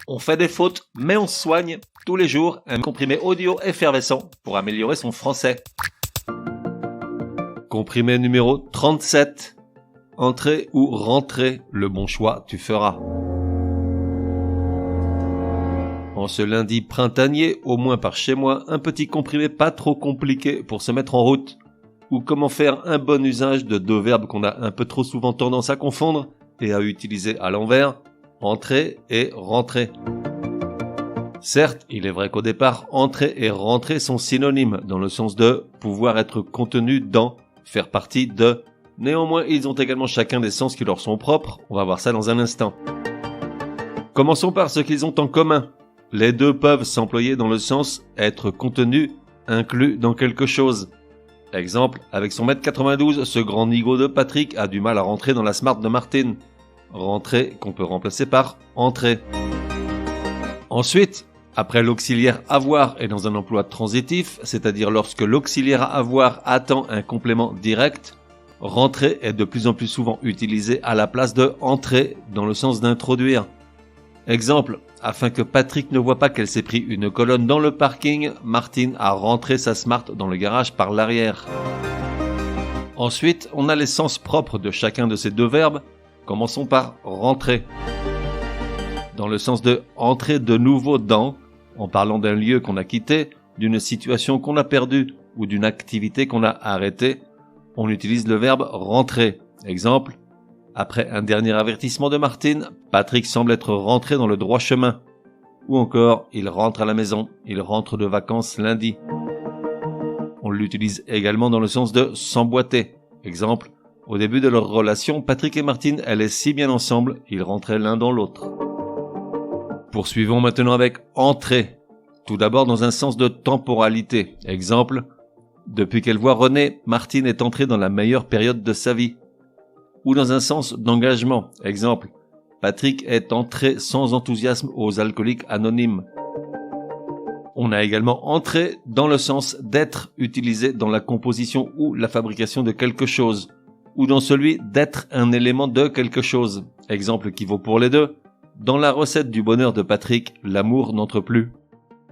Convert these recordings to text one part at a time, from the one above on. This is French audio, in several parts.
On fait des fautes, mais on se soigne. Tous les jours, un comprimé audio effervescent pour améliorer son français. Comprimé numéro 37. Entrer ou rentrer, le bon choix tu feras. En ce lundi printanier, au moins par chez moi, un petit comprimé pas trop compliqué pour se mettre en route. Ou comment faire un bon usage de deux verbes qu'on a un peu trop souvent tendance à confondre et à utiliser à l'envers, entrer et rentrer. Certes, il est vrai qu'au départ, entrer et rentrer sont synonymes dans le sens de pouvoir être contenu dans, faire partie de. Néanmoins, ils ont également chacun des sens qui leur sont propres, on va voir ça dans un instant. Commençons par ce qu'ils ont en commun. Les deux peuvent s'employer dans le sens être contenu, inclus dans quelque chose. Exemple, avec son 1m92, ce grand nigo de Patrick a du mal à rentrer dans la Smart de Martine. Rentrer qu'on peut remplacer par entrer. Ensuite, après l'auxiliaire avoir est dans un emploi transitif, c'est-à-dire lorsque l'auxiliaire avoir attend un complément direct, rentrer est de plus en plus souvent utilisé à la place de entrer dans le sens d'introduire. Exemple, afin que Patrick ne voit pas qu'elle s'est pris une colonne dans le parking, Martine a rentré sa Smart dans le garage par l'arrière. Ensuite, on a les sens propres de chacun de ces deux verbes. Commençons par rentrer. Dans le sens de entrer de nouveau dans, en parlant d'un lieu qu'on a quitté, d'une situation qu'on a perdue ou d'une activité qu'on a arrêtée, on utilise le verbe rentrer. Exemple, après un dernier avertissement de Martine, Patrick semble être rentré dans le droit chemin. Ou encore, il rentre à la maison, il rentre de vacances lundi. On l'utilise également dans le sens de s'emboîter. Exemple, au début de leur relation, Patrick et Martine allaient si bien ensemble, ils rentraient l'un dans l'autre. Poursuivons maintenant avec entrer. Tout d'abord dans un sens de temporalité. Exemple, depuis qu'elle voit René, Martine est entrée dans la meilleure période de sa vie. Ou dans un sens d'engagement. Exemple, Patrick est entré sans enthousiasme aux alcooliques anonymes. On a également entré dans le sens d'être utilisé dans la composition ou la fabrication de quelque chose. Ou dans celui d'être un élément de quelque chose. Exemple qui vaut pour les deux. Dans la recette du bonheur de Patrick, l'amour n'entre plus.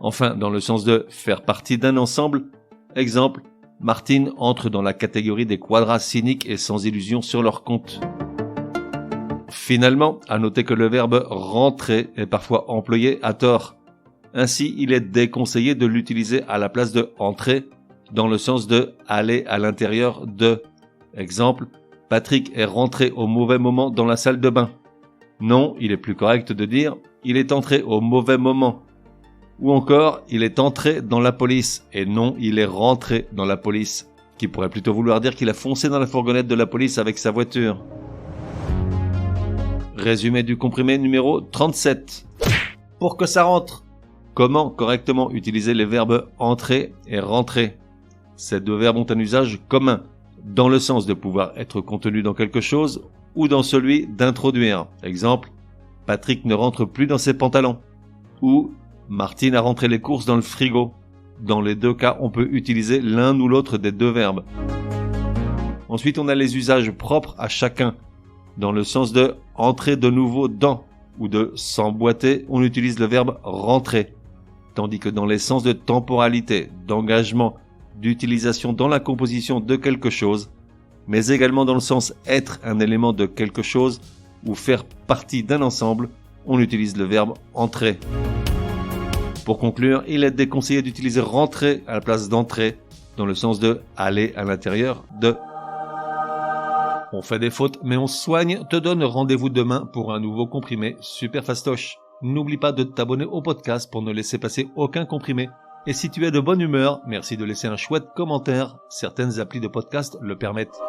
Enfin, dans le sens de faire partie d'un ensemble. Exemple, Martine entre dans la catégorie des quadras cyniques et sans illusion sur leur compte. Finalement, à noter que le verbe rentrer est parfois employé à tort. Ainsi, il est déconseillé de l'utiliser à la place de entrer, dans le sens de aller à l'intérieur de. Exemple, Patrick est rentré au mauvais moment dans la salle de bain. Non, il est plus correct de dire il est entré au mauvais moment. Ou encore, il est entré dans la police, et non, il est rentré dans la police, qui pourrait plutôt vouloir dire qu'il a foncé dans la fourgonnette de la police avec sa voiture. Résumé du comprimé numéro 37. Pour que ça rentre. Comment correctement utiliser les verbes entrer et rentrer? Ces deux verbes ont un usage commun, dans le sens de pouvoir être contenu dans quelque chose, ou dans celui d'introduire. Exemple, Patrick ne rentre plus dans ses pantalons. Ou Martine a rentré les courses dans le frigo. Dans les deux cas, on peut utiliser l'un ou l'autre des deux verbes. Ensuite, on a les usages propres à chacun. Dans le sens de entrer de nouveau dans ou de s'emboîter, on utilise le verbe rentrer. Tandis que dans les sens de temporalité, d'engagement, d'utilisation dans la composition de quelque chose, mais également dans le sens être un élément de quelque chose ou faire partie d'un ensemble, on utilise le verbe entrer. Pour conclure, il est déconseillé d'utiliser rentrer à la place d'entrer, dans le sens de aller à l'intérieur de. On fait des fautes, mais on se soigne, te donne rendez-vous demain pour un nouveau comprimé super fastoche. N'oublie pas de t'abonner au podcast pour ne laisser passer aucun comprimé. Et si tu es de bonne humeur, merci de laisser un chouette commentaire, certaines applis de podcast le permettent.